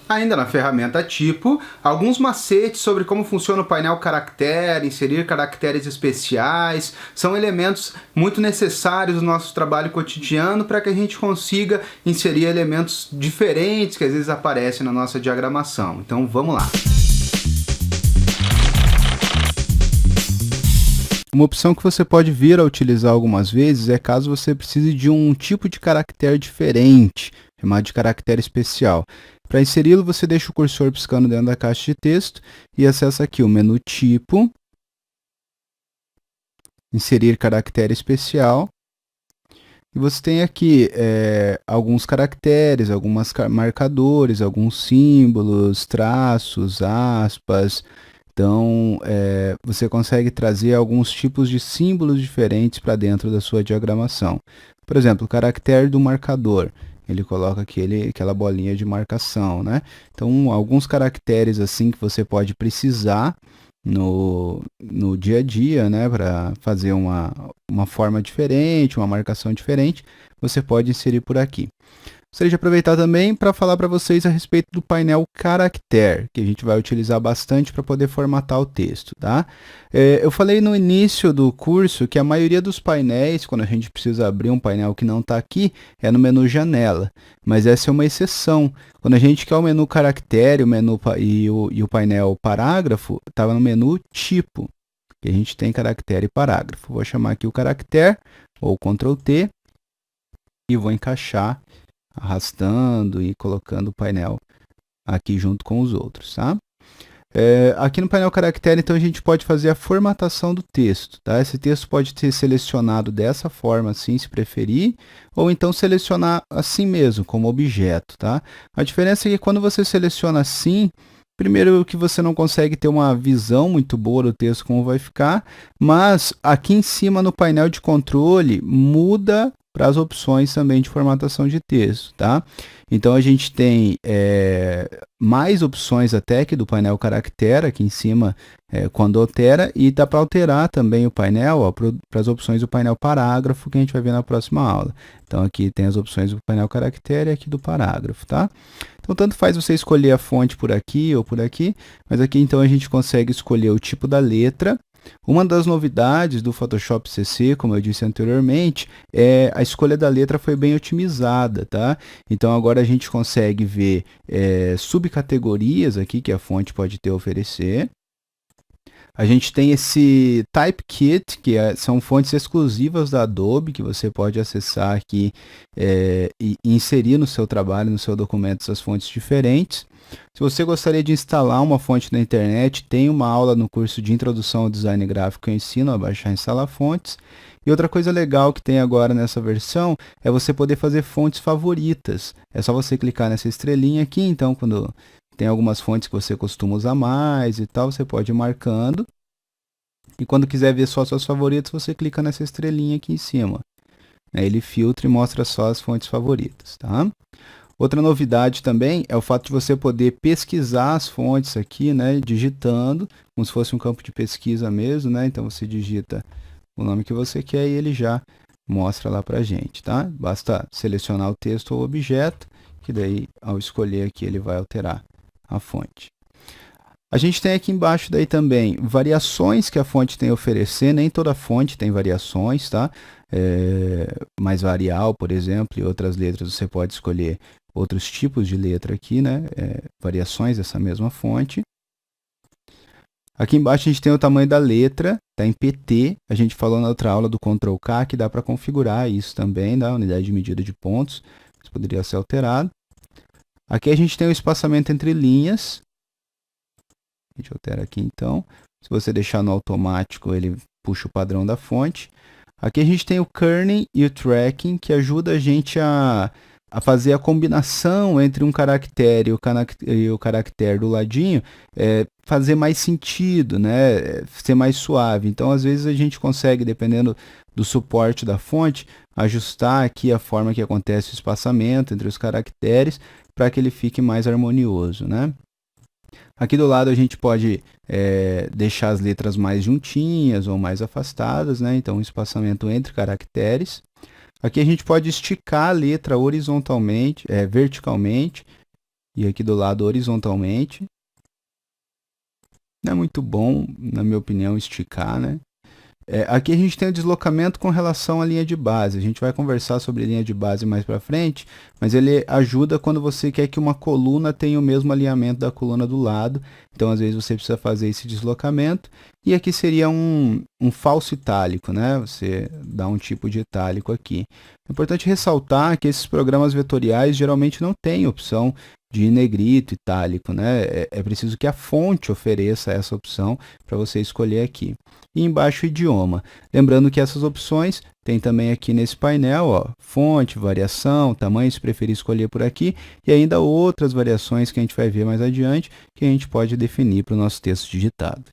Ainda na ferramenta tipo, alguns macetes sobre como funciona o painel caractere, inserir caracteres especiais, são elementos muito necessários no nosso trabalho cotidiano para que a gente consiga inserir elementos diferentes que às vezes aparecem na nossa diagramação. Então vamos lá. Uma opção que você pode vir a utilizar algumas vezes é caso você precise de um tipo de caractere diferente, chamado de caractere especial. Para inseri-lo, você deixa o cursor piscando dentro da caixa de texto e acessa aqui o menu Tipo, Inserir caractere especial. E você tem aqui alguns caracteres, alguns marcadores, alguns símbolos, traços, aspas. Então, você consegue trazer alguns tipos de símbolos diferentes para dentro da sua diagramação. Por exemplo, o caractere do marcador. Ele coloca aquela bolinha de marcação, né? Então, alguns caracteres assim que você pode precisar no dia a dia, né? Para fazer uma forma diferente, uma marcação diferente, você pode inserir por aqui. Gostaria de aproveitar também para falar para vocês a respeito do painel Caractere, que a gente vai utilizar bastante para poder formatar o texto, tá? Eu falei no início do curso que a maioria dos painéis, quando a gente precisa abrir um painel que não está aqui, é no menu Janela, mas essa é uma exceção. Quando a gente quer o menu Caractere e o painel Parágrafo, estava no menu Tipo, que a gente tem Caractere e Parágrafo. Vou chamar aqui o Caractere, ou Ctrl T, e vou encaixar arrastando e colocando o painel aqui junto com os outros, tá? Aqui no painel caractere, então, a gente pode fazer a formatação do texto, tá? Esse texto pode ser selecionado dessa forma, assim, se preferir, ou então selecionar assim mesmo, como objeto, tá? A diferença é que quando você seleciona assim, primeiro que você não consegue ter uma visão muito boa do texto como vai ficar, mas aqui em cima no painel de controle muda para as opções também de formatação de texto, tá? Então a gente tem mais opções até que do painel caractere aqui em cima quando altera, e dá para alterar também o painel para as opções do painel parágrafo que a gente vai ver na próxima aula. Então aqui tem as opções do painel caractere e aqui do parágrafo, tá? Então tanto faz você escolher a fonte por aqui ou por aqui, mas aqui então a gente consegue escolher o tipo da letra. Uma das novidades do Photoshop CC, como eu disse anteriormente, a escolha da letra foi bem otimizada, tá? Então agora a gente consegue ver subcategorias aqui que a fonte pode ter a oferecer. A gente tem esse Typekit, que são fontes exclusivas da Adobe, que você pode acessar aqui e inserir no seu trabalho, no seu documento, essas fontes diferentes. Se você gostaria de instalar uma fonte na internet, tem uma aula no curso de Introdução ao Design Gráfico que eu ensino a baixar e instalar fontes. E outra coisa legal que tem agora nessa versão é você poder fazer fontes favoritas. É só você clicar nessa estrelinha aqui, então quando tem algumas fontes que você costuma usar mais e tal, você pode ir marcando. E quando quiser ver só suas favoritas, você clica nessa estrelinha aqui em cima. Ele filtra e mostra só as fontes favoritas, tá? Outra novidade também é o fato de você poder pesquisar as fontes aqui, né, digitando, como se fosse um campo de pesquisa mesmo, né? Então você digita o nome que você quer e ele já mostra lá pra gente, tá? Basta selecionar o texto ou objeto, que daí ao escolher aqui ele vai alterar a fonte. A gente tem aqui embaixo daí também variações que a fonte tem a oferecer. Nem toda fonte tem variações, tá? Mais varial, por exemplo, e outras letras você pode escolher outros tipos de letra aqui, né? Variações dessa mesma fonte. Aqui embaixo a gente tem o tamanho da letra, está em PT. A gente falou na outra aula do Ctrl K que dá para configurar isso também, da unidade de medida de pontos. Isso poderia ser alterado. Aqui a gente tem o espaçamento entre linhas. A gente altera aqui então. Se você deixar no automático, ele puxa o padrão da fonte. Aqui a gente tem o kerning e o tracking, que ajuda a gente a fazer a combinação entre um caractere e o caractere do ladinho, fazer mais sentido, né? Ser mais suave. Então, às vezes, a gente consegue, dependendo do suporte da fonte, ajustar aqui a forma que acontece o espaçamento entre os caracteres para que ele fique mais harmonioso, né? Aqui do lado a gente pode deixar as letras mais juntinhas ou mais afastadas, né? Então, um espaçamento entre caracteres. Aqui a gente pode esticar a letra horizontalmente, verticalmente, e aqui do lado horizontalmente. Não é muito bom, na minha opinião, esticar, né? Aqui a gente tem o deslocamento com relação à linha de base. A gente vai conversar sobre linha de base mais para frente, mas ele ajuda quando você quer que uma coluna tenha o mesmo alinhamento da coluna do lado. Então, às vezes, você precisa fazer esse deslocamento. E aqui seria um falso itálico, né? Você dá um tipo de itálico aqui. É importante ressaltar que esses programas vetoriais geralmente não têm opção de negrito, itálico, né? É preciso que a fonte ofereça essa opção para você escolher aqui. E embaixo o idioma. Lembrando que essas opções tem também aqui nesse painel, ó, fonte, variação, tamanho, se preferir escolher por aqui, e ainda outras variações que a gente vai ver mais adiante, que a gente pode definir para o nosso texto digitado.